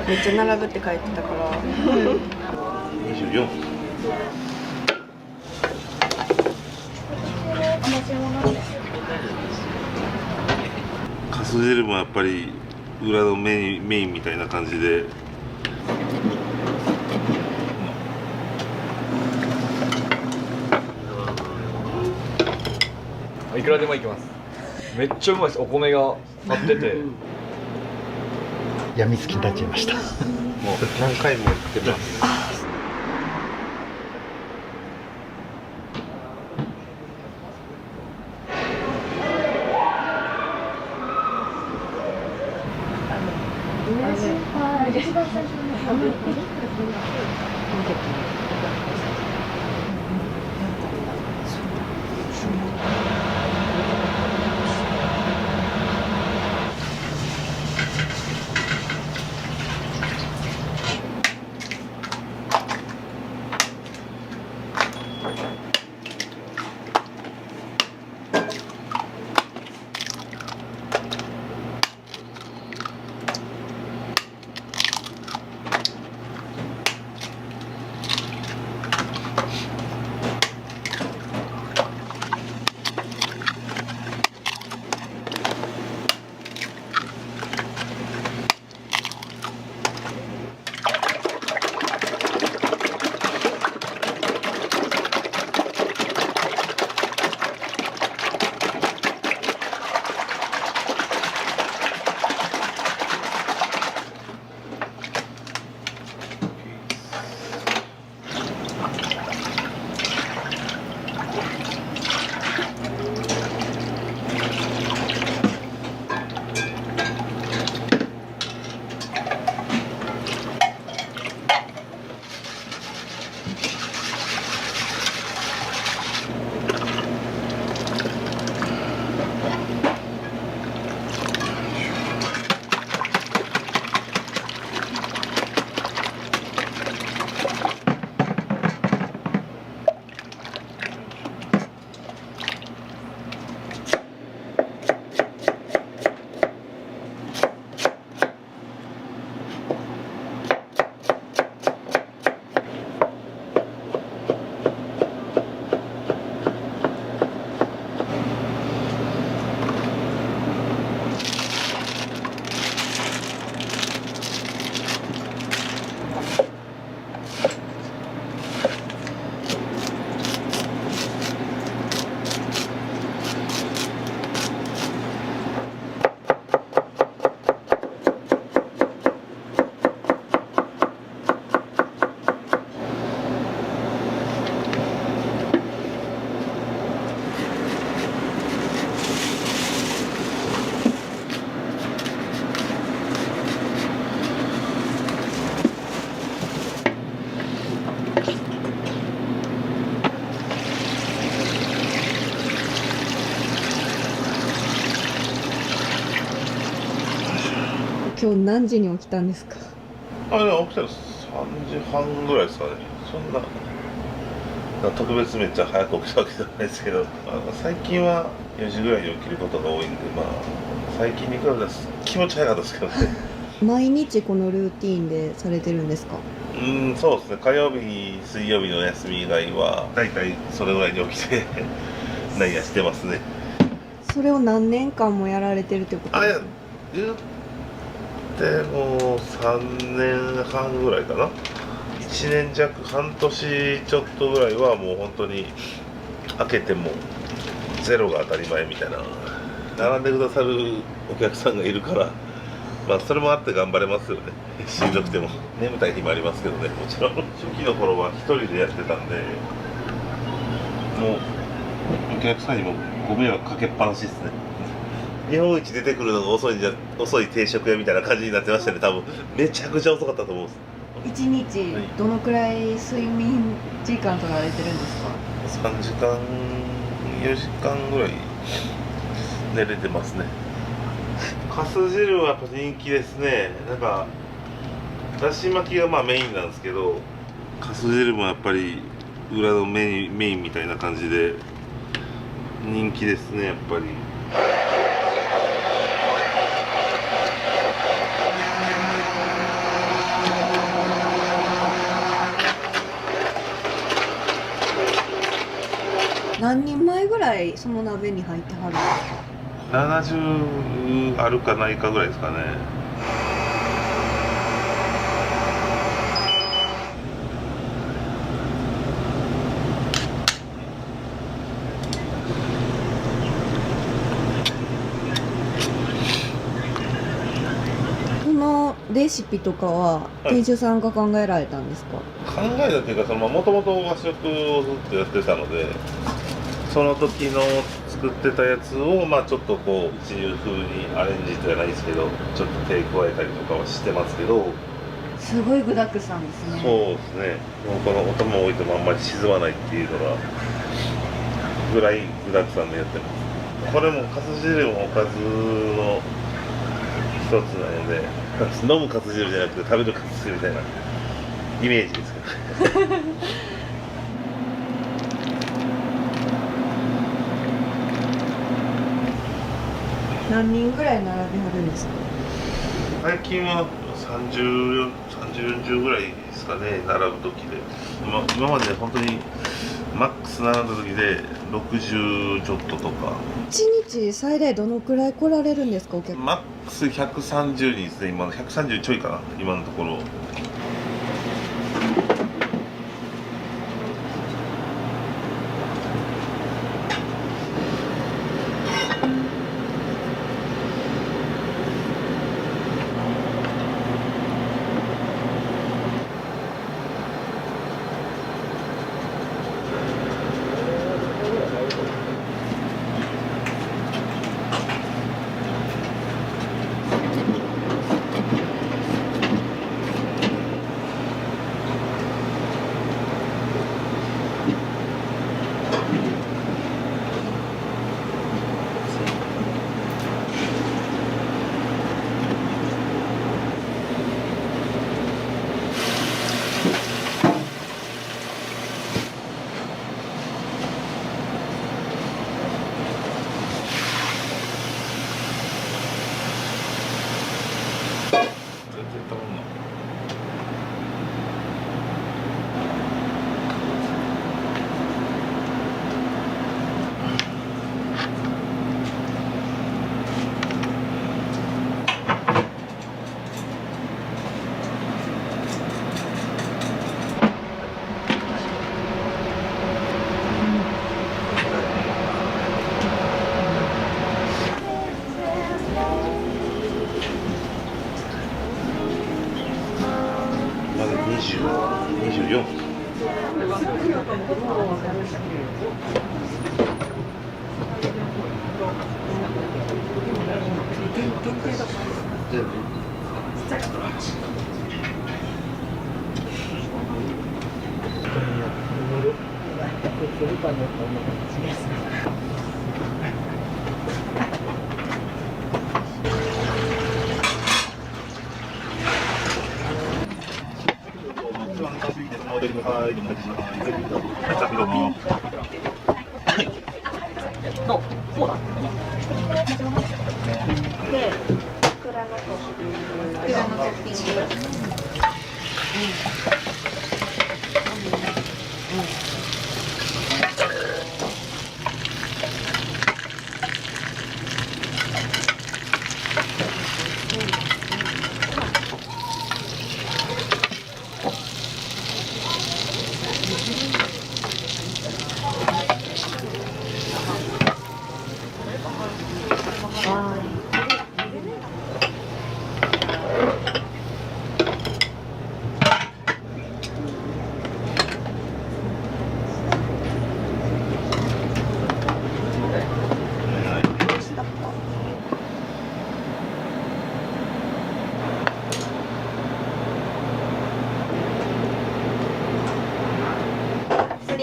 めっちゃ並ぶって書いてたから。24。カス汁もやっぱり裏のメインみたいな感じで。いくらでもいけます。めっちゃうまいです。お米が張っててやみつきになっちゃいました。もう何回も行ってます。今日何時に起きたんですか？あれ起きたら3時半ぐらいですかね。そんな特別めっちゃ早く起きたわけじゃないですけど、最近は4時ぐらいに起きることが多いんで、最近に比べたら気持ち早かったですけどね。毎日このルーティーンでされてるんですか？そうですね。火曜日、水曜日の休み以外はだいたいそれぐらいに起きて何やしてますね。それを何年間もやられてるってことですか？言ってもう3年半ぐらいかな。1年弱、半年ちょっとぐらいはもう本当に開けてもゼロが当たり前みたいな、並んでくださるお客さんがいるから、それもあって頑張れますよね。しんどくても眠たい日もありますけどね。もちろん初期の頃は1人でやってたんで、もうお客さんにもご迷惑かけっぱなしですね。日本一出てくるのが遅い定食屋みたいな感じになってましたね。多分めちゃくちゃ遅かったと思うんです。1日どのくらい睡眠時間取られてるんですか？3時間4時間ぐらい寝れてますね。かす汁はやっぱ人気ですね。なんかだし巻きがメインなんですけど、かす汁もやっぱり裏のメインみたいな感じで人気ですね、やっぱり。何人前ぐらいその鍋に入ってはるんですか？70あるかないかぐらいですかね。このレシピとかは店主さんが考えられたんですか？考えたっていうか、もともと和食をずっとやってたので、その時の作ってたやつを、ちょっとこう一流風にアレンジじゃないですけど、ちょっと手加えたりとかはしてますけど、すごい具だくさんですね。そうですね。もうこのお供を置いてもあんまり沈まないっていうのがぐらい具だくさんでやってます。これもカツ汁もおかずの一つなので、飲むカツ汁じゃなくて食べるカツ汁みたいなイメージですけど。何人ぐらい並べはるんですか？最近は30、40ぐらいですかね、並ぶ時で。今まで本当にマックス並んだ時で60ちょっととか。1日最大どのくらい来られるんですか、お客さん？マックス130人ですね、今の130ちょいかな、今のところ。まだ24。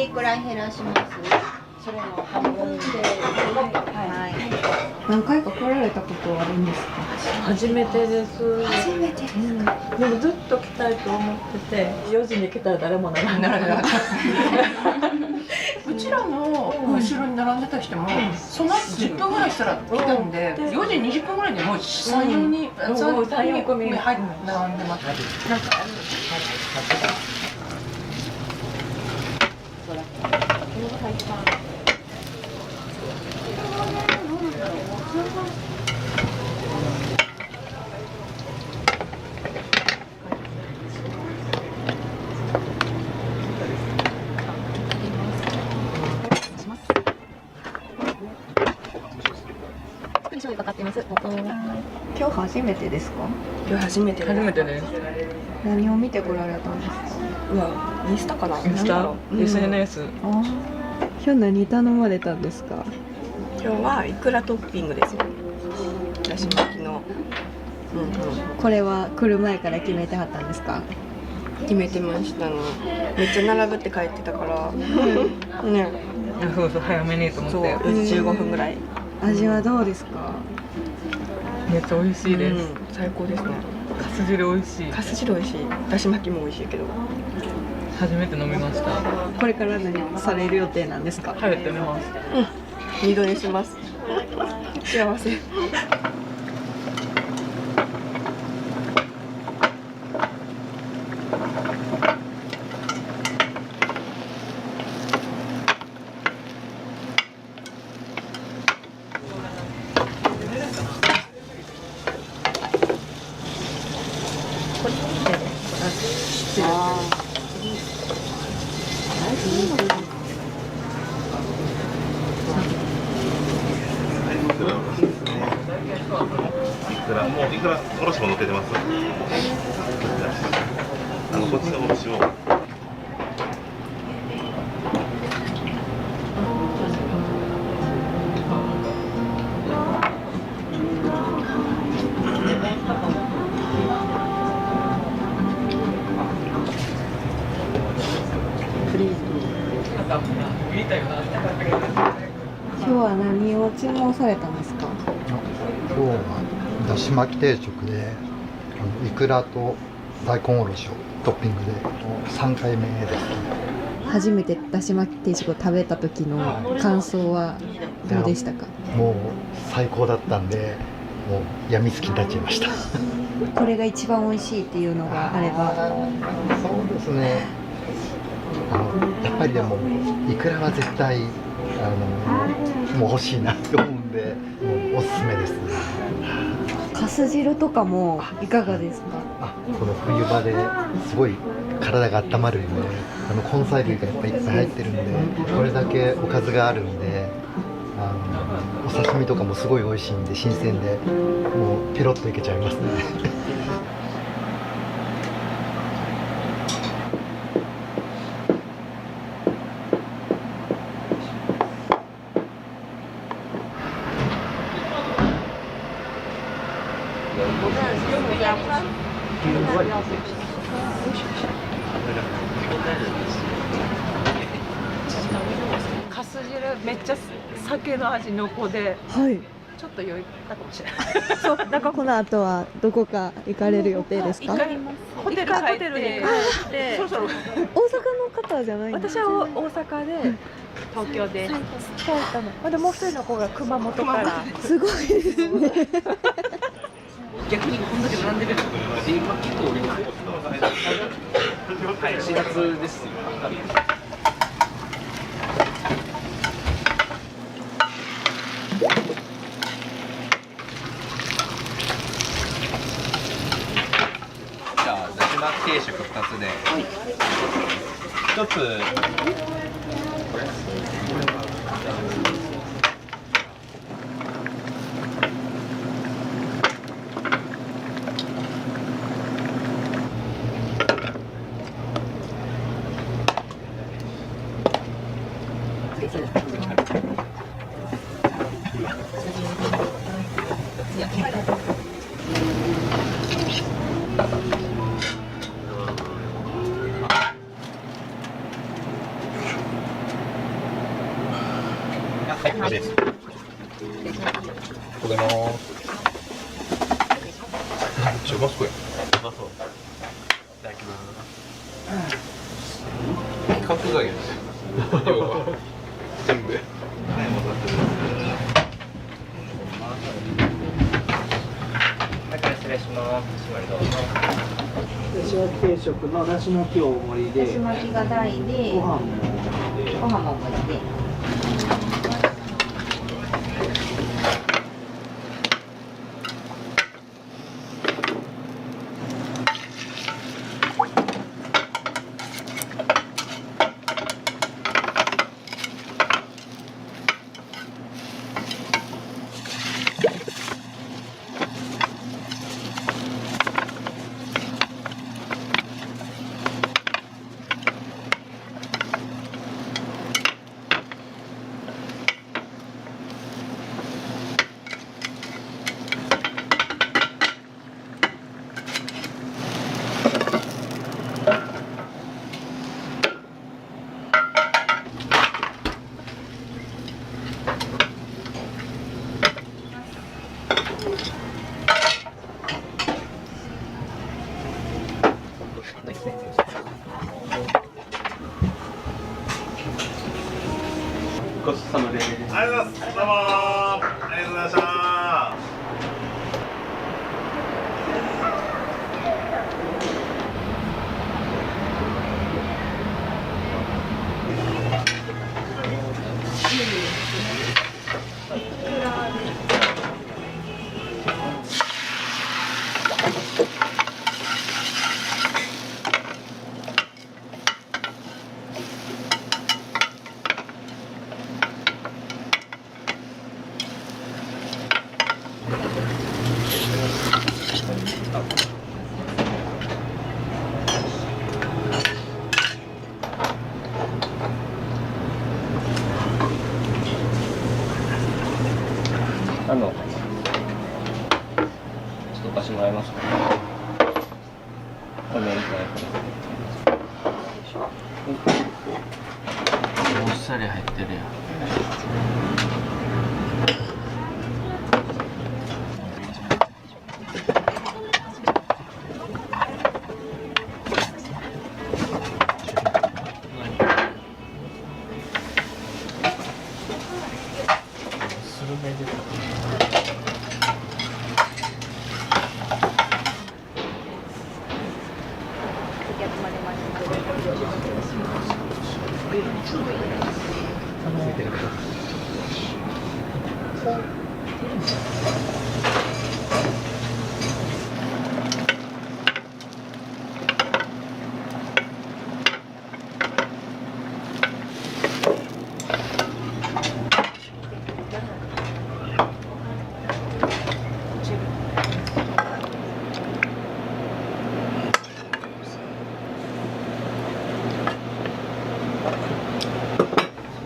いくらい減らします？それの半分で。はい。何回か来られたことはあるんですか？初めてです。初めてですか？でもずっと来たいと思ってて、4時に来たら誰も並んでない。うちらの後ろに並んでた人も、その後10分ぐらいしたら来たんで、4時20分ぐらいでもう3、4人、3、4組並んでます。なんかある。に醤油かかってます。今日初めてですか？今日初めて初めてです。何を見てこられたんですか？うわインスタかな。インスタ、SNS。ああ、今日何頼まれたんですか？今日はイクラトッピングですよ。だし巻きの。これは来る前から決めてはったんですか？決めてましたの。めっちゃ並ぶって書いてたから。ね。そうそう、早めにとそう、思って。 15分ぐらい。味はどうですか？めっちゃ美味しいです。最高ですね。かす汁美味しい。かす汁美味しい。だし巻きも美味しいけど。初めて飲みました。これから何される予定なんですか？食べてみます。二度寝します。幸せ。いくらおろしも乗っけてます。こっちのおろしを。今日は何を注文されたんですか？今日はだし巻き定食でイクラと大根おろしをトッピングで3回目です。初めてだし巻き定食を食べた時の感想はどうでしたか？もう最高だったんで、もう病みつきになっちゃいました。これが一番美味しいっていうのがあれば。そうですね。やっぱりでもイクラは絶対もう欲しいなと思うんで、もうおすすめです。かす汁とかもいかがですか？この冬場ですごい体が温まるんで、根菜類がやっぱりいっぱい入ってるんで、これだけおかずがあるんで、お刺身とかもすごい美味しいんで新鮮で、もうペロッといけちゃいますね。かす汁めっちゃ酒の味濃厚で、はい。ちょっと酔いたかもしれない。そう、だからこの後はどこか行かれる予定ですか？ホテルに帰ってそろそろ大阪の方じゃないんです私は大阪で東京で埼玉でもう一人の子が熊本からすごいですね。逆にこんだけ並んでるの今結構はい4月ですよ。じゃあだし巻き定食2つで、1つはい、です。これのちょマスクや。うまそう。いただきます。規格外です。要は全部。失礼します。だし巻き定食のだし巻き大盛りで、だし巻きが大で、ご飯もご飯も盛りで。ごちそうさまです。ありがとうございます。どうもありがとうございました。ちょっとお貸してもらえますか。これ明太子。おっさり入ってるやん。スルメ出た。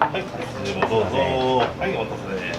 はい、どうぞ。はい、お待たせです。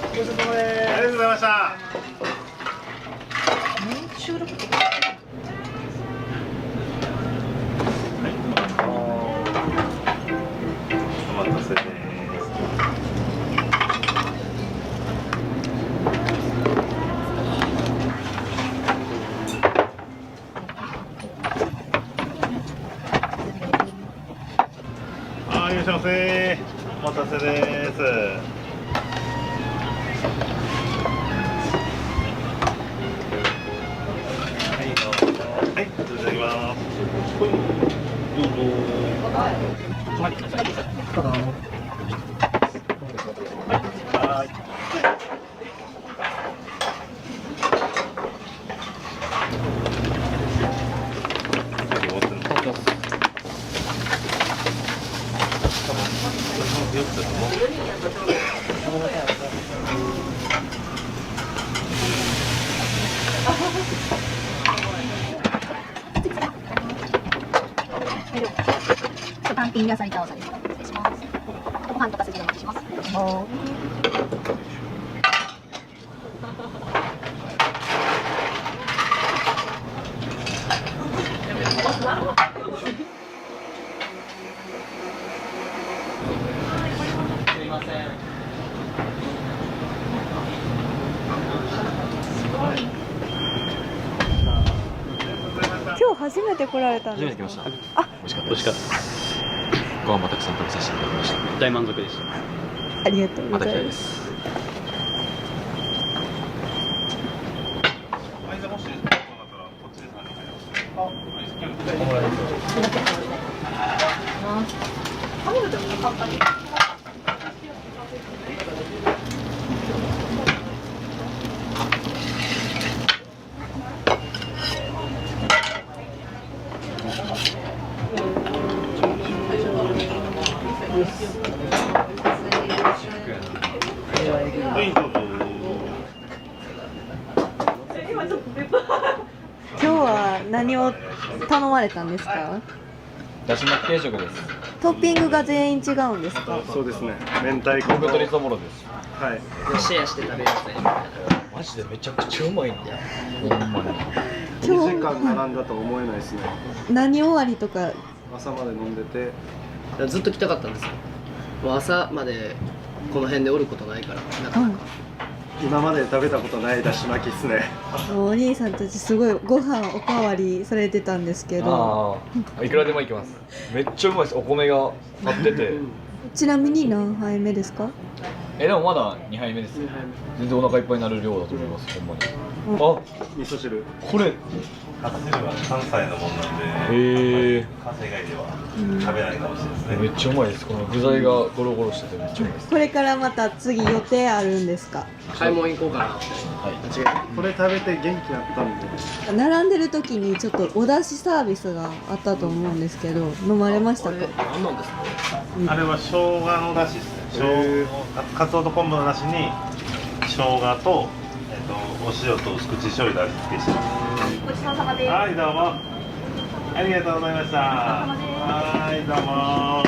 ありがとうございました。お待たせです。あ、いらっしゃいませ。お待たせです。はい、いただきます。どうぞ。はい。単品野菜と青さです。失礼します。ご飯とかすぐお待ちします。今日初めて来られたん初めてですか。来ました。美味しかった。美味しかった。ご飯もたくさん食べさせていただきました。大満足でした。ありがとうまた来たいございま。ですす。はい、じゃあもしよかったらこっちで3人入ります。はいどうぞ。今日は何を頼まれたんですか？だし巻き定食です。トッピングが全員違うんですか？そうですね。明太子僕とリゾモロです。はい。シェアして食べるぜ。マジでめちゃくちゃうまいんだよ。ほんまに。 2時間並んだとは思えないですね。何終わりとか。朝まで飲んでて。ずっと来たかったんですよ。もう朝までこの辺でおることないから。なかなか今まで食べたことないだし巻きですね。お兄さんたちすごいご飯おかわりされてたんですけど、いくらでもいけます。めっちゃうまいです。お米が立ってて。ちなみに何杯目ですか？でもまだ2杯目です。全然お腹いっぱいになる量だと思います。ほんまに。味噌汁。これ。初汁は関西のもんなんで、へえ。関西以外では食べないかもしれないですね。めっちゃうまいです。この具材がゴロゴロしててめっちゃうまいです。これからまた次予定あるんですか？買い物行こうかなって。これ食べて元気になったんで。並んでる時にちょっとお出汁サービスがあったと思うんですけど、飲まれましたか？何なんですか？あれは生姜のだしですね。かつおと昆布のだしに生姜とお塩と薄口醤油で味付けしてます。ごちそうさまです。はいどうも。ありがとうございました。はいどうも。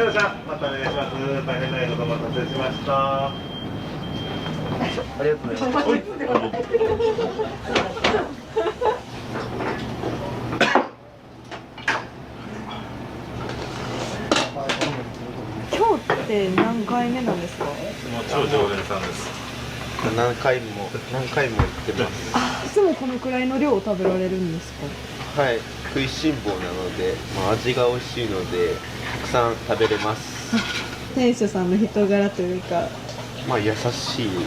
よっしゃまたお願いします。大変なことお待たせしました。ありがとうございます。今日って何回目なんですか？もう超常連さんです。何回も行ってます。いつもこのくらいの量を食べられるんですか？はい、食いしん坊なので、味が美味しいのでたくさん食べれます。店主さんの人柄というか、優しいで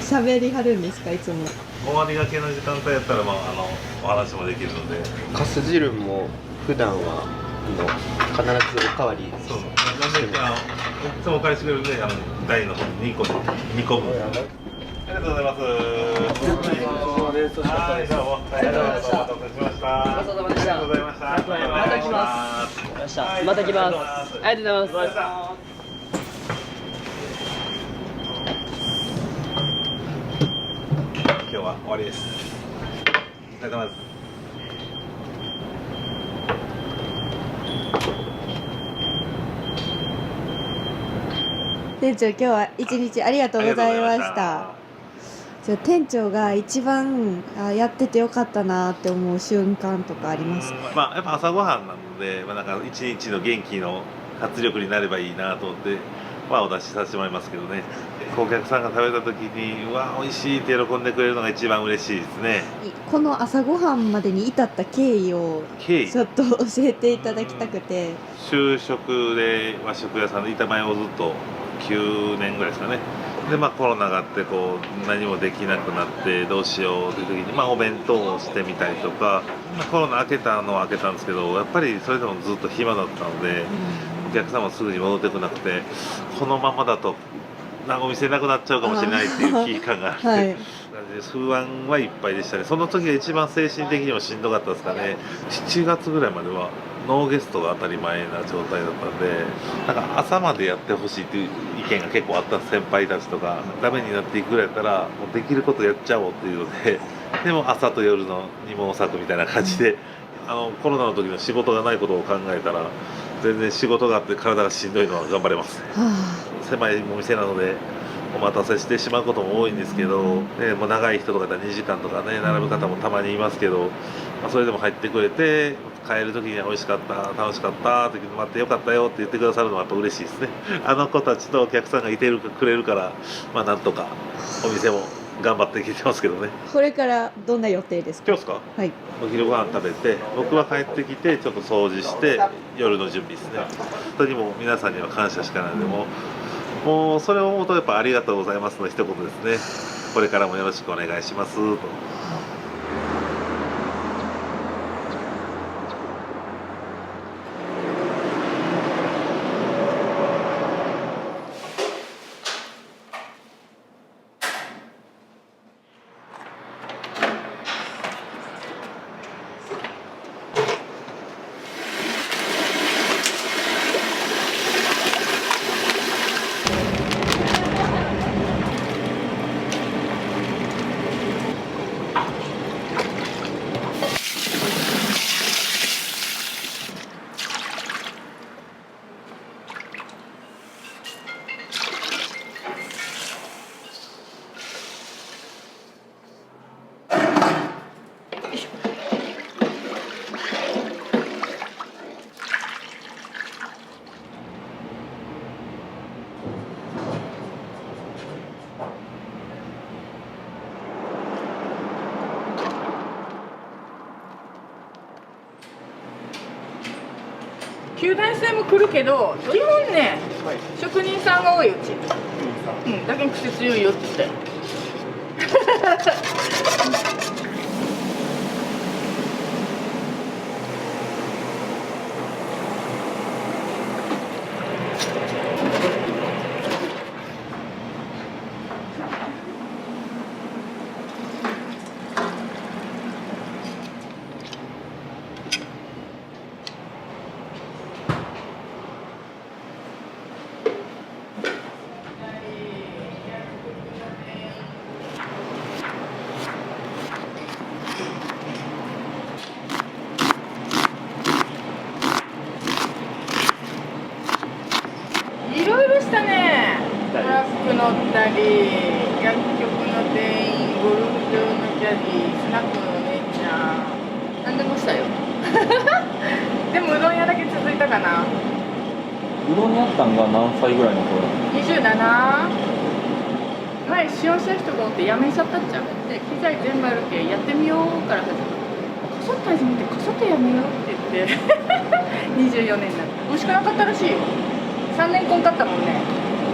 す。喋りはるんですかいつも？終わりがけの時間帯やったらお話もできるので。かす汁も普段は必ずおかわり。そうなんでいつもお借りしてくれるんで台の方に2個分。ありがとうございます。はいどうも。ありがとうございました。お待たせしました。ごちそうさまでした。ありがとうございました。また来ます。また来ます。ありがとうございます。今日は終わりです。お疲れ様です。店長今日は一日ありがとうございました。じゃあ店長が一番やっててよかったなって思う瞬間とかありますか？やっぱ朝ごはんなので、なんか一日の元気の活力になればいいなと思って、お出しさせてもらいますけどね。お客さんが食べた時にうわ美味しいって喜んでくれるのが一番嬉しいですね。この朝ごはんまでに至った経緯をちょっと教えていただきたくて。就職で和食屋さんで板前をずっと9年ぐらいですかね。でコロナがあって何もできなくなってどうしようという時にお弁当をしてみたりとか、コロナ明けたのは明けたんですけど、やっぱりそれでもずっと暇だったので、お客さんもすぐに戻ってこなくて、このままだとお店なくなっちゃうかもしれないっていう危機感があって、はい、不安はいっぱいでしたね。その時が一番精神的にもしんどかったですかね。7月ぐらいまではノーゲストが当たり前な状態だったんで、朝までやってほしいっていう意見が結構あった先輩たちとか、ダメになっていくぐらいだったらもうできることやっちゃおうっていうので、でも朝と夜の二毛作みたいな感じで、コロナの時の仕事がないことを考えたら全然仕事があって体がしんどいのは頑張れます、狭いお店なのでお待たせしてしまうことも多いんですけど、もう長い人とかだったら2時間とかね並ぶ方もたまにいますけど、それでも入ってくれて帰る時には美味しかった楽しかったって待ってよかったよって言ってくださるのはやっぱ嬉しいですね。あの子たちとお客さんがいてくれるからなんとかお店も頑張ってきてますけどね。これからどんな予定ですか？今日ですか？はい。お昼ご飯食べて、僕は帰ってきてちょっと掃除して夜の準備ですね。本当にもう皆さんには感謝しかないので、もうそれを思うとやっぱありがとうございますの一言ですね。これからもよろしくお願いしますと。9代生も来るけど基本ね、職人さんが多いうち、だけど癖強いよって言っていろいろしたね。トラック乗ったり、薬局の店員、ゴルフ場のキャディ、スナックのお姉ちゃん、何でもしたよ。でもうどん屋だけ続いたかな。うどんにあったんが何歳ぐらいの頃27。前使用した人がおって辞めちゃったっちゃう。で機材全部あるけやってみようから始めた。こそっと始めてこそっとやめようって言って24年になって美味しくなかったらしいよ。3年こんかったもんね。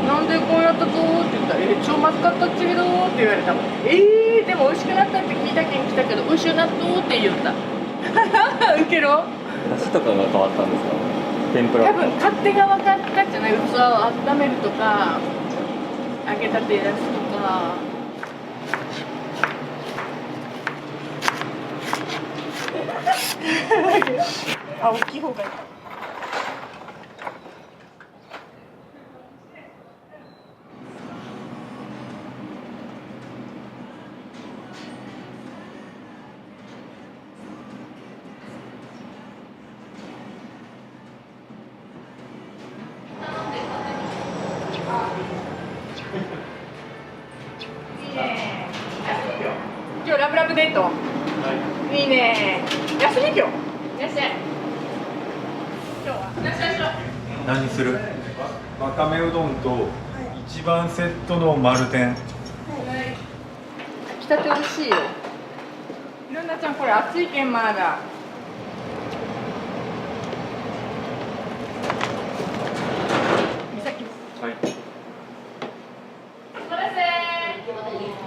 なんでこうやったぞって言ったら「超まずかったっちけど」って言われたもん。でも美味しくなったって聞いたけん来たけど美味しゅうなっとって言ったウケろ。出汁とかが変わったんですか？天ぷら多分勝手が分かったんじゃない。器を温めるとか揚げたて出すとか。あ、大きい方がいい。今日ラブラブデート。いいね。休み今日。いらっしゃい。今日はいらっしゃい。何する？わかめうどんと一番セットの丸天。来たて美味しいよ。ルンナちゃんこれ熱いけんまだ。美咲。はい。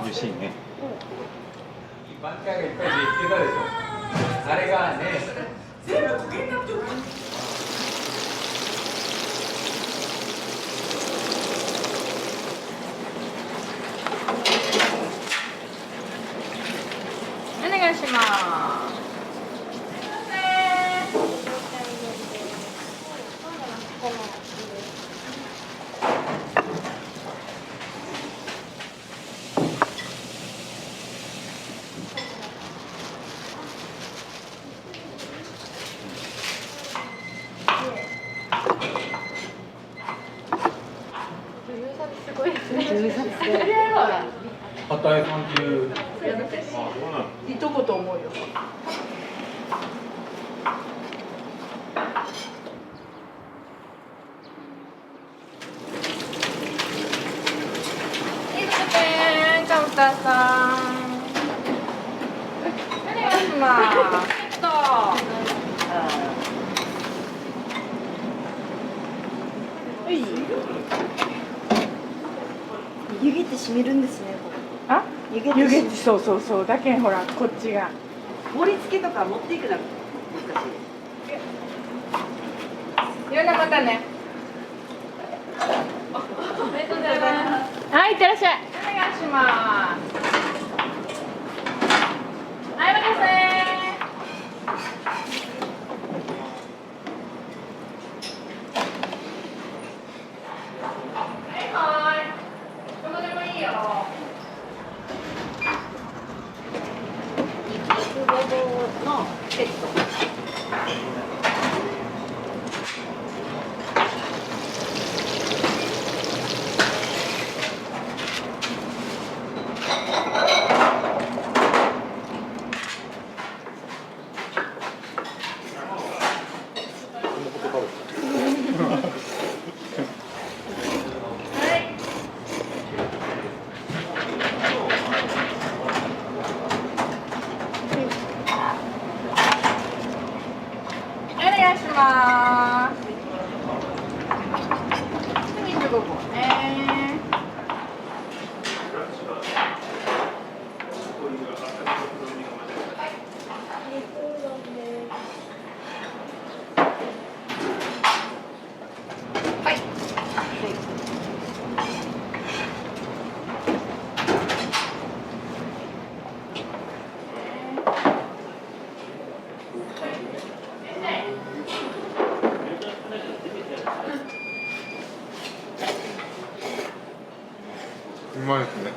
美味しいね。番会がいっぱいで言ってたでしょ。あれがね。全部焦げになってる。お願いします。畑江さんっていう。いとこと思うよ。カウンターさん。お願いします。湯気って染みるんですね。あ？湯気ってそうそうそう。だけんほらこっちが。盛り付けとか持っていくな難しい。ゆうなまたね。ありがとうございます。はい、いってらっしゃい。お願いします。はい、お待たせ。のセット。お願いします。まいですね。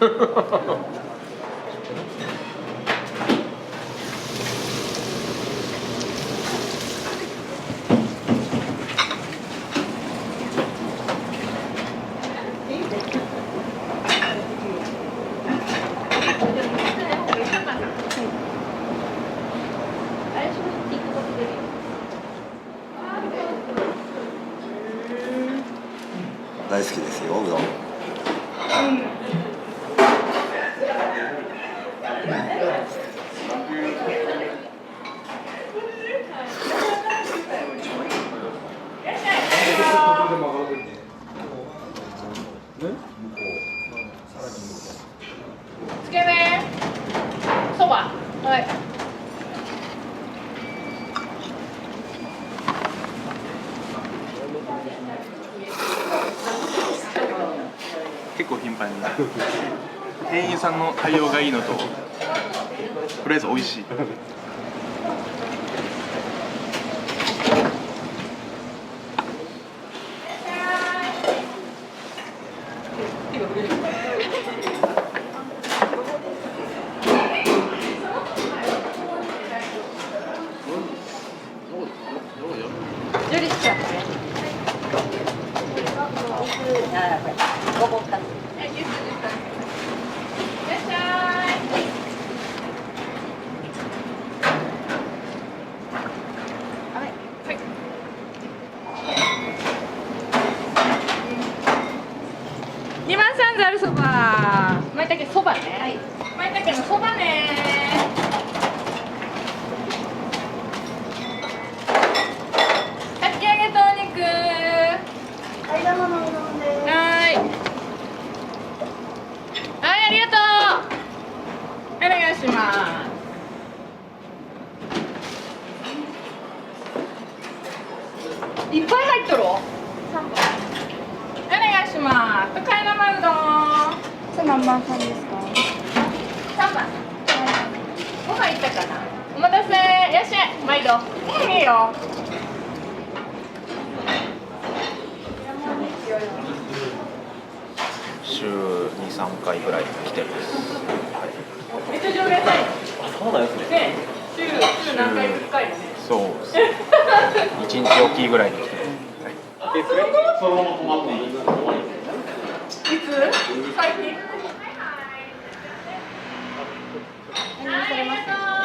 大好きですよ、うどん。つけ麺、そば、はい。結構頻繁に店員さんの対応がいいのととりあえず美味しい。ジュリスちゃんね。ごぼうか。いらっしゃい。2番3ざるそば。まいたけそばね。まいたけのそばね。かき揚げとお肉。はい、生のうどんです。はい。はい、ありがとう。お願いします。いっぱい入っとる。3番。お願いします。高い生うどん。それ何番さんですか。3番。ご飯いったかな。お待たせ。いらっしゃい。毎度。いいよ。週2、3回ぐらい来てます。めっちゃ常連さん。そうなんですね。ね、週何回ぐらいよね。そうです。1日おきぐらいに来て。そのまま泊まっていい？いつ？最近？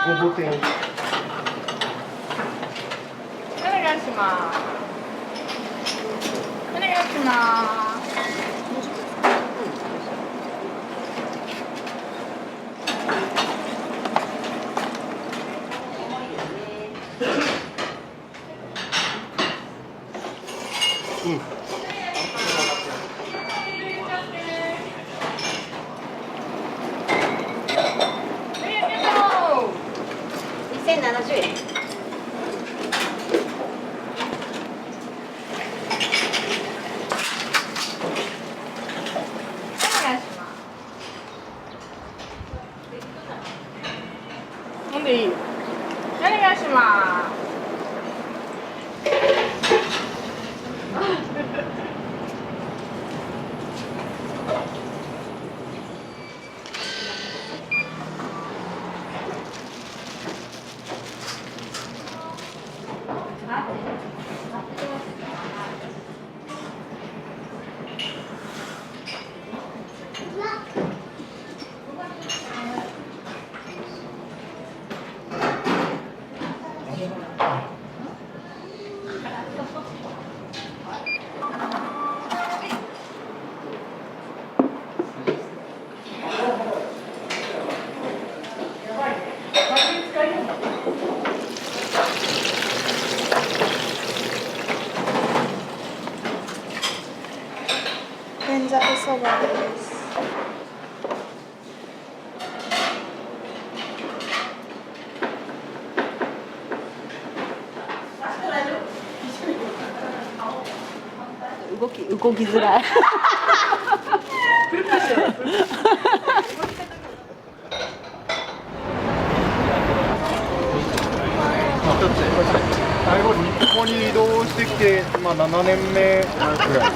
ごぼ天。お願いします。お願いします。2070円。飲んでいい？お願いします。天ざるそばです。動きづらい。最後日本に移動してきて、7年目ぐらい。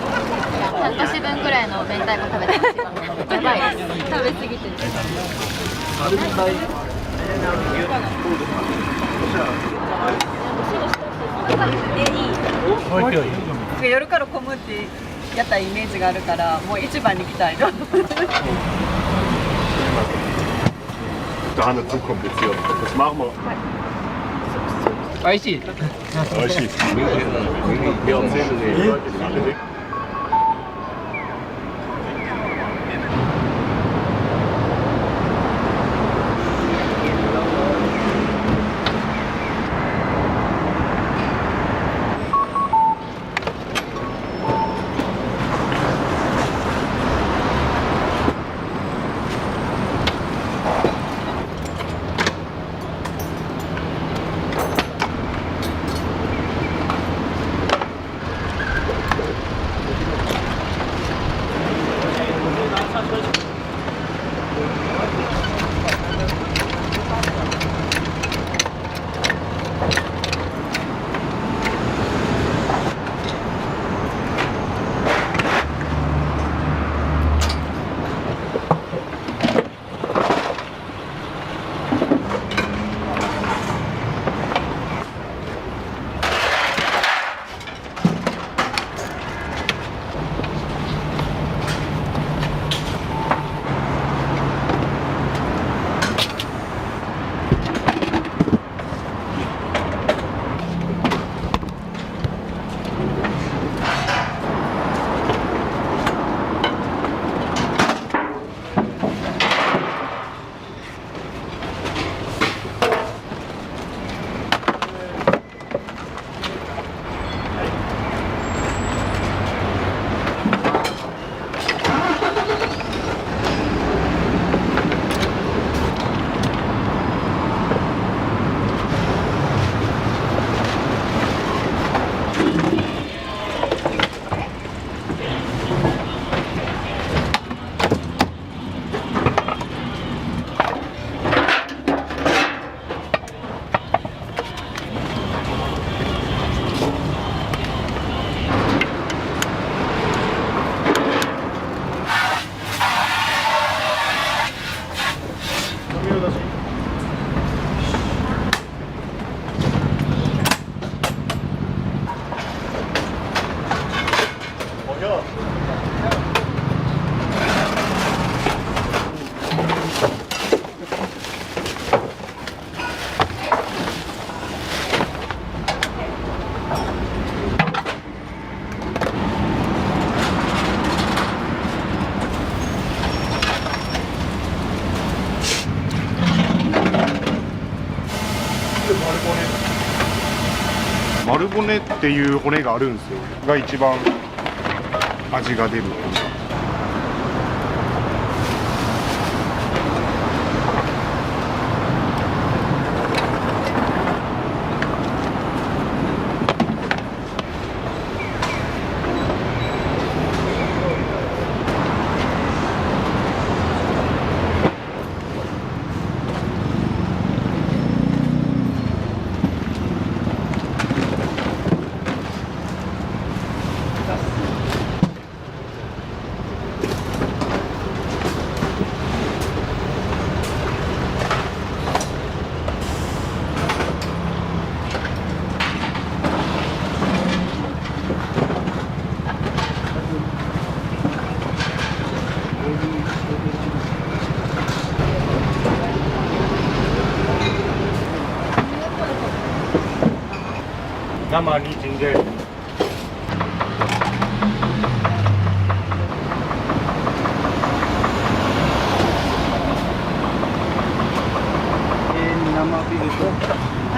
半年分くらいの明太子食べてます今。やばいです。食べ過ぎてる。夜から混むってやったイメージがあるからもう一番に行きたいの。Hanne Zukunft jetzt hier. Das machen wir. 美味しい。美味しいです。Wir erzählen die Leute viele Dinge.丸骨っていう骨があるんですよ。が一番味が出る。生にチンゲン。は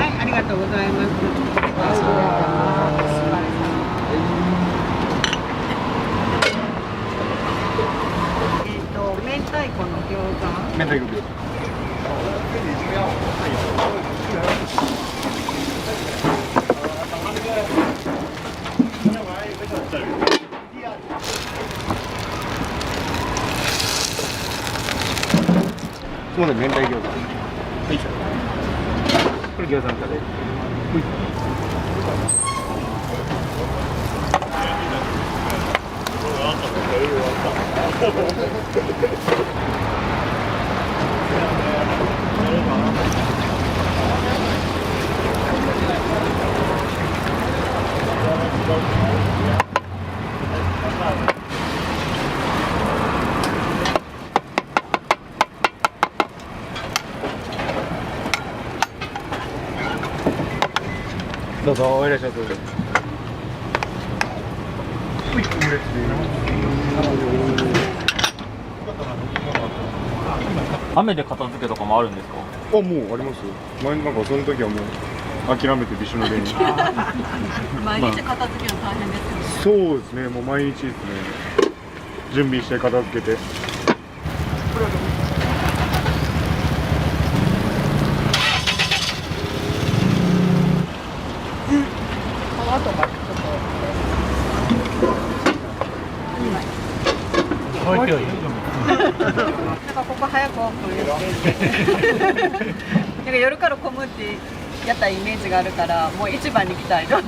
い、ありがとうございます。明太子の餃子。明太子餃子。すみません、明太餃子。はい。これ餃子のタレ。はい。どうぞおいらっしゃいませ。雨で片付けとかもあるんですか？あ、もうありますよ。前なんかその時はもう諦めてびしょ濡れに。毎日片付けるの大変ですよね。そうですね。もう毎日ですね。準備して片付けて。なんかここ早くオープンしてなんか夜から混むってやったイメージがあるからもう一番に来たいの。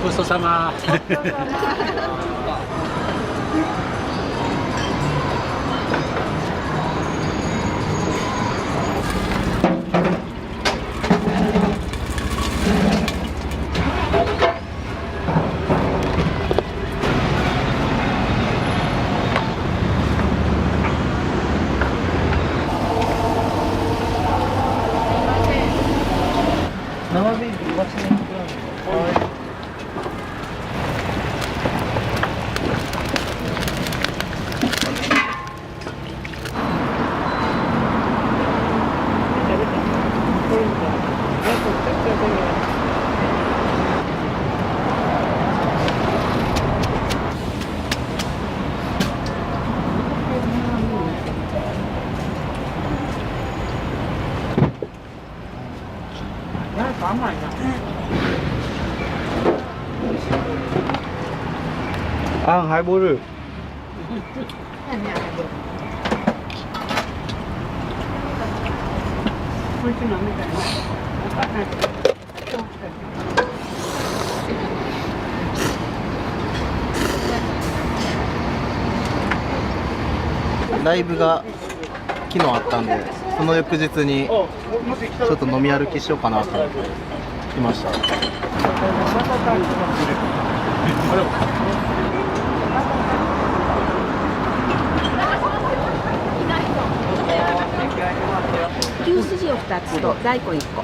ごちそうさま。生ビールお待ちのください。なんか甘いな。あんハイボール。こいつ飲みたいな。ライブが昨日あったんで、その翌日にちょっと飲み歩きしようかなと思って来ました。牛すじを2つと大根1個。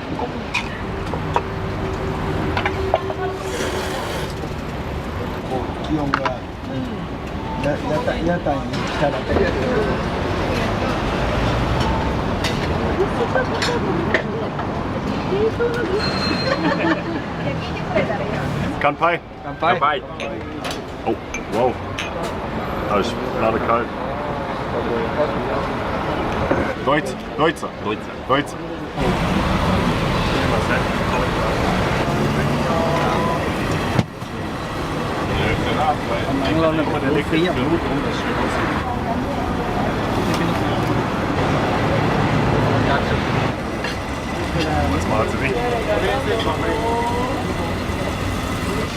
気温が屋台に来たら乾杯。乾杯。乾杯。Oh, wow. Dat is rather kalt. Deutsch. Deutscher. Deutscher. Engländarna får fria blod.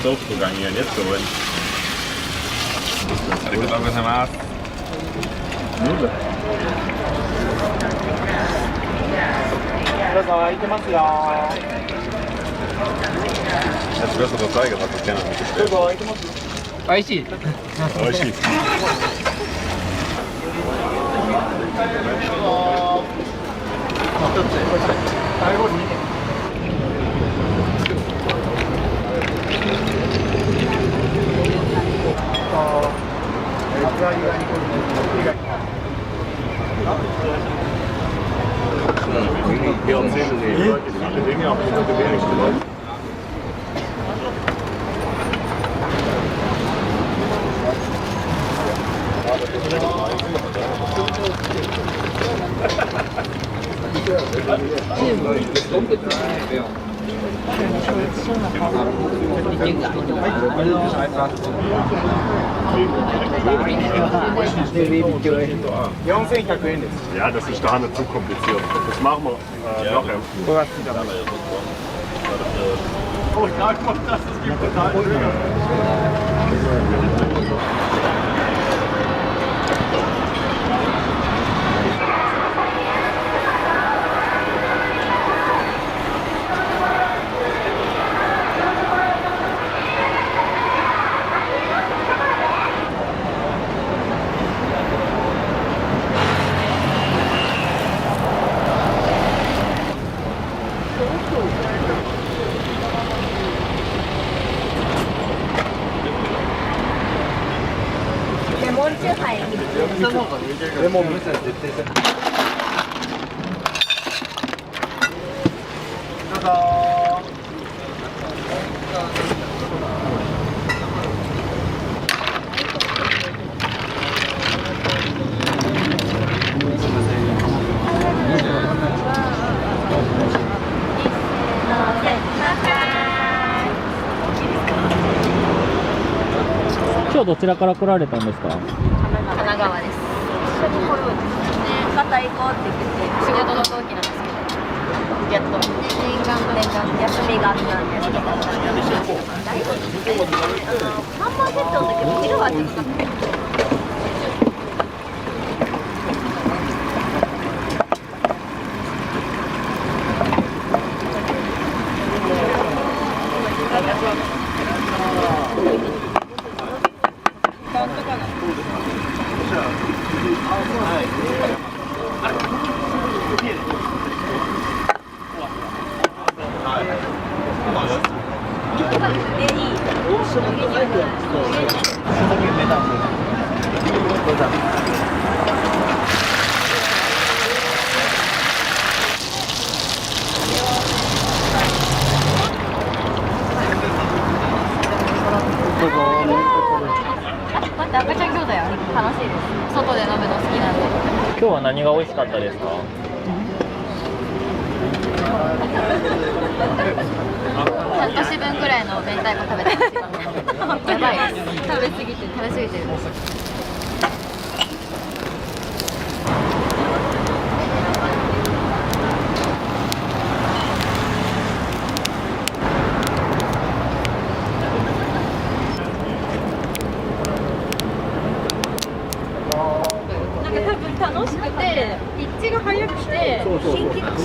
Softprogramm hier jetzt so. ありがとうございます。どうぞ空いてますよ。Ich weiß, was Zeiger hat, das gerne mitgestellt. どうぞ空いてますよ。美味しい。美味しい。最後に。チーム4.100 Yen ist. Ja, das ist daheim zu kompliziert. Das machen wir nachher. Oh, ich glaube, das gibt totalレモン絶対どうぞ今日どちらから来られたんですか？神奈川です。一緒に来るんですね。また行こうって言ってて、仕事の同期なんですけど、やっと念願休みがあったんで、大丈夫3万セットの時も昼はちょっと待って赤ちゃん餃子や楽しいです。外で飲むの好きなんで。今日は何が美味しかったですか？半年分くらいの明太子食べてます。やばいです。食べ過ぎてる。楽しくて、ピッチが速くて、新規感が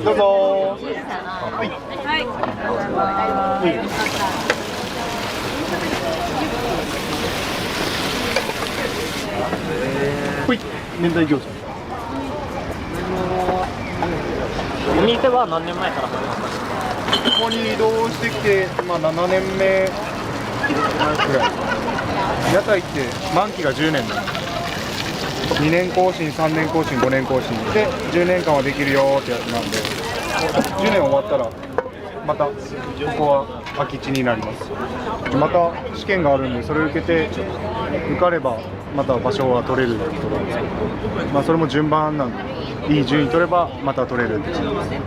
どうぞ。はい。ほい、明太餃子。お店は何年前から始まったんですか？ここに移動してきて、7年目ぐらい。屋台って満期が10年なんです。2年更新、3年更新、5年更新で10年間はできるよってやつなんで、10年終わったらまたここは空き地になります。また試験があるんで、それを受けて受かればまた場所は取れるってことなんですけど、それも順番なんで、いい順位取ればまた取れるって感じですね。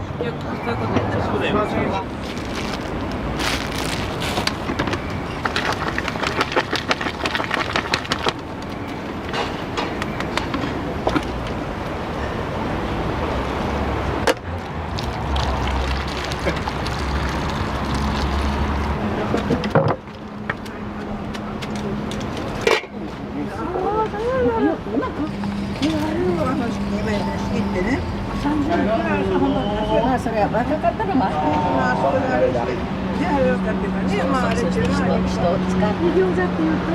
まあそれは若かったのもあったな、そういうあれだ。ね、あれ分かってるね、まああれっていうのは人を使って餃子っていうと。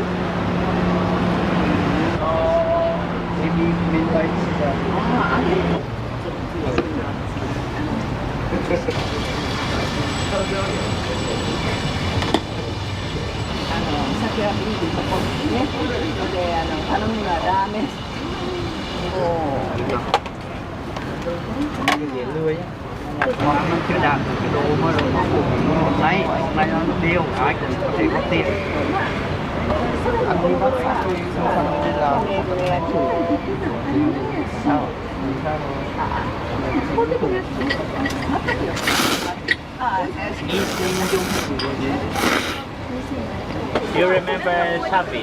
エビ明太子だ。あれ。酒はビールとコーヒーね。で頼むのはラーメン。Dễ lươi á, ngon nó chưa đạt được cái độ mà rồi đấy, hôm nay nó tiêu, ai cũng có thể có tiền. Ăn đi bác sĩ, xong rồi bây giờ sao? You remember Shabby?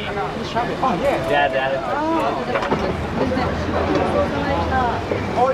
Shabby? Oh yeah. Yeah, the elephant. Oh.